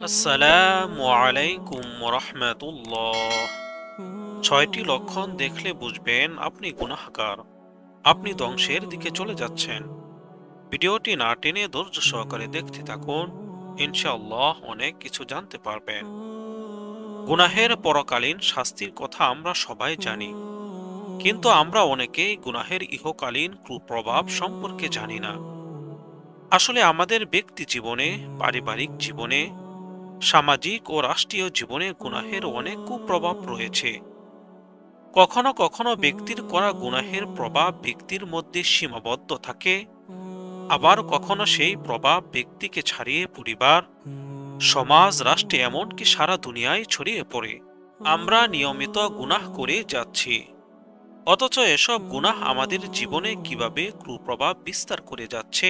আসসালামু আলাইকুম রাহমাতুল্লাহ। ৬টি লক্ষণ দেখলে বুঝবেন আপনি গুনাহগার, আপনি ধ্বংসের দিকে চলে যাচ্ছেন। ভিডিওটি না টেনে ধৈর্য সহকারে দেখতে থাকুন, ইনশাআল্লাহ অনেক কিছু জানতে পারবেন। গুনাহের পরকালীন শাস্তির কথা আমরা সবাই জানি, কিন্তু আমরা অনেকেই গুনাহের ইহকালীন কুপ্রভাব সম্পর্কে জানি না। আসলে আমাদের ব্যক্তি জীবনে, পারিবারিক জীবনে, সামাজিক ও রাষ্ট্রীয় জীবনে গুনাহের অনেক কুপ্রভাব রয়েছে। কখনো কখনো ব্যক্তির করা গুনাহের প্রভাব ব্যক্তির মধ্যে সীমাবদ্ধ থাকে, আবার কখনো সেই প্রভাব ব্যক্তিকে ছাড়িয়ে পরিবার, সমাজ, রাষ্ট্রে, এমনকি সারা দুনিয়ায় ছড়িয়ে পড়ে। আমরা নিয়মিত গুনাহ করে যাচ্ছি, অথচ এসব গুনাহ আমাদের জীবনে কিভাবে কুপ্রভাব বিস্তার করে যাচ্ছে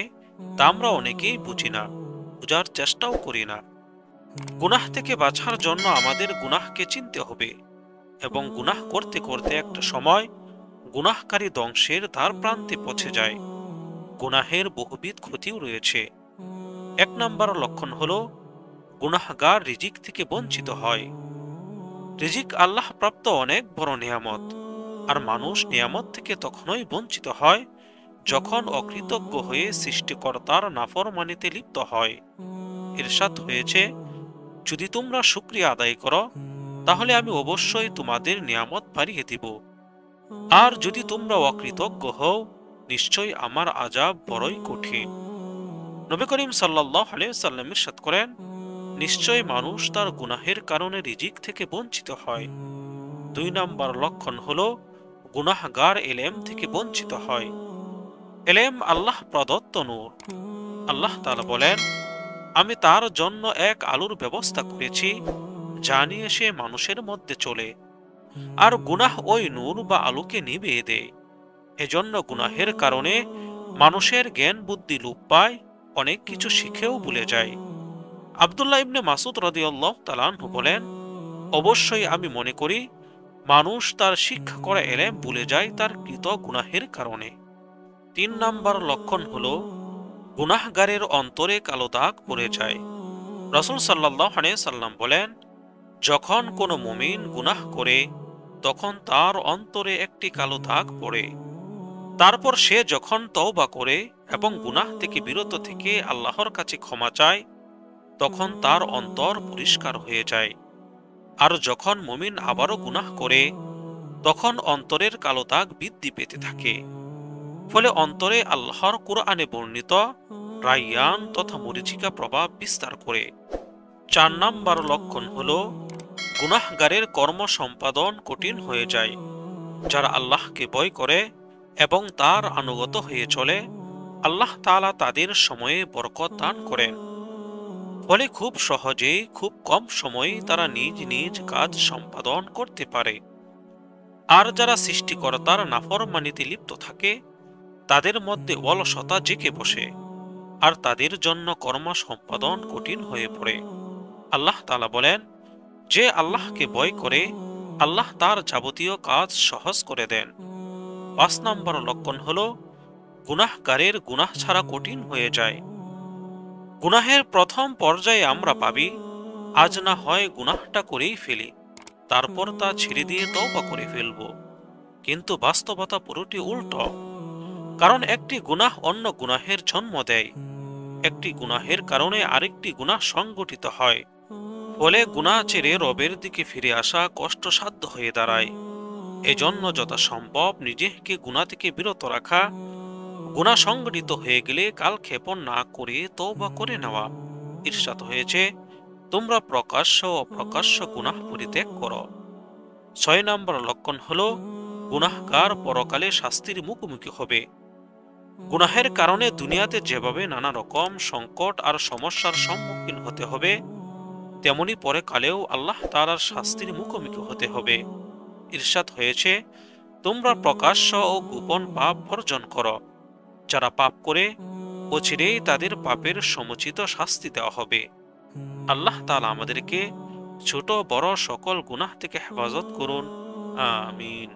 তা আমরা অনেকেই বুঝি না, বোঝার চেষ্টাও করি না। গুনাহ থেকে বাঁচার জন্য আমাদের গুনাহকে চিনতে হবে, এবং গুনাহ করতে করতে একটা সময় গুনাহকারী ধ্বংসের দ্বার প্রান্তে পৌঁছে যায়। গুনাহের বহুবিধ ক্ষতিও রয়েছে। ১ নম্বর লক্ষণ হলো গুনাহগার রিজিক থেকে বঞ্চিত হয়। রিজিক আল্লাহ প্রাপ্ত অনেক বড় নিয়ামত, আর মানুষ নিয়ামত থেকে তখনই বঞ্চিত হয় যখন অকৃতজ্ঞ হয়ে সৃষ্টিকর্তার নাফরমানিতে লিপ্ত হয়। ইরশাদ হয়েছে, যদি তোমরা শুকরিয়া আদায় করো তাহলে আমি অবশ্যই তোমাদের নিয়ামত বাড়িয়ে দিব, আর যদি তোমরা অকৃতজ্ঞ হও নিশ্চয়ই আমার আযাব বড়ই কঠিন। নবী করিম সাল্লাল্লাহু আলাইহি ওয়াসাল্লাম ইরশাদ করেন, নিশ্চয় মানুষ তার গুনাহের কারণে রিজিক থেকে বঞ্চিত হয়। ২ নম্বর লক্ষণ হলো গুনাহগার এলেম থেকে বঞ্চিত হয়। এলেম আল্লাহ প্রদত্ত নূর। আল্লাহ তাআলা বলেন, আমি তার জন্য এক আলোর ব্যবস্থা করেছি যা নিয়ে সে মানুষের মধ্যে চলে, আর গুনাহ ওই নূর বা আলোকে নিভিয়ে দেয়। এজন্য গুনাহের কারণে মানুষের জ্ঞান বুদ্ধি লোপ পায়, অনেক কিছু শিখেও ভুলে যায়। আব্দুল্লাহ ইবনে মাসুদ রাদিয়াল্লাহু তাআলা আনহু বলেন, অবশ্যই আমি মনে করি মানুষ তার শিক্ষা করা এলেম ভুলে যায় তার কৃত গুনাহের কারণে। ৩ নম্বর লক্ষণ হলো গুনাহগারের অন্তরে কালো দাগ পড়ে যায়। রাসূল সাল্লাল্লাহু আলাইহি সাল্লাম বলেন, যখন কোনো মুমিন গুনাহ করে তখন তার অন্তরে একটি কালো দাগ পড়ে। তারপর সে যখন তওবা করে এবং গুনাহ থেকে বিরত থেকে আল্লাহর কাছে ক্ষমা চায় তখন তার অন্তর পরিষ্কার হয়ে যায়। আর যখন মুমিন আবারও গুনাহ করে তখন অন্তরের কালো দাগ বৃদ্ধি পেতে থাকে। ফলে অন্তরে আল্লাহর কুরআনে বর্ণিত রায়্যান তথা মরীচিকা প্রভাব বিস্তার করে। ৪ নম্বর লক্ষণ হলো গুনাহগারের কর্ম সম্পাদন কঠিন হয়ে যায়। যারা আল্লাহকে ভয় করে এবং তার আনুগত হয়ে চলে, আল্লাহ তাআলা তাদের সময়ে বরকত দান করেন। ফলে খুব সহজেই খুব কম সময়ে তারা নিজ নিজ কাজ সম্পাদন করতে পারে। আর যারা সৃষ্টিকর্তার নাফরমানিতে লিপ্ত থাকে তাদের মধ্যে অলসতা জেঁকে বসে, আর তাদের জন্য কর্ম সম্পাদন কঠিন হয়ে পড়ে। আল্লাহ তাআলা বলেন, যে আল্লাহকে ভয় করে আল্লাহ তার যাবতীয় কাজ সহজ করে দেন। ৫ নম্বর লক্ষণ হলো গুনাহগারের গুনাহ ছাড়া কঠিন হয়ে যায়। গুনাহের প্রথম পর্যায়ে আমরা ভাবি, আজ না হয় গুনাহটা করেই ফেলি, তারপর তা ছেড়ে দিয়ে তওবা করে ফেলব। কিন্তু বাস্তবতা পুরোটি উল্টো। কারণ একটি গুনাহ অন্য গুনাহের জন্ম দেয়, একটি গুনাহের কারণে আরেকটি গুনাহ সংগঠিত হয়। ফলে গুনাহ ছেড়ে রবের দিকে ফিরে আসা কষ্টসাধ্য হয়ে দাঁড়ায়। এজন্য যথাসম্ভব নিজেকে গুনাহ থেকে বিরত রাখা, গুনাহ সংগঠিত হয়ে গেলে কালক্ষেপণ না করে তওবা করে নেওয়া। ইরশাদ হয়েছে, তোমরা প্রকাশ্য ও অপ্রকাশ্য গুনাহ পরিত্যাগ করো। ৬ নম্বর লক্ষণ হলো গুনাহগার পরকালে শাস্তির মুখোমুখি হবে। গুনাহের কারণে দুনিয়াতে যেভাবে নানা রকম সংকট আর সমস্যার সম্মুখীন হতে হবে, তেমনি পরে কালেও আল্লাহ তাআলার শাস্তির মুখোমুখি হতে হবে। ইরশাদ হয়েছে, তোমরা প্রকাশ্য ও গোপন পাপ বর্জন করো। যারা পাপ করে অচিরেই তাদের পাপের সমুচিত শাস্তি দেওয়া হবে। আল্লাহ তাআলা আমাদেরকে ছোট বড় সকল গুনাহ থেকে হেফাজত করুন। আমিন।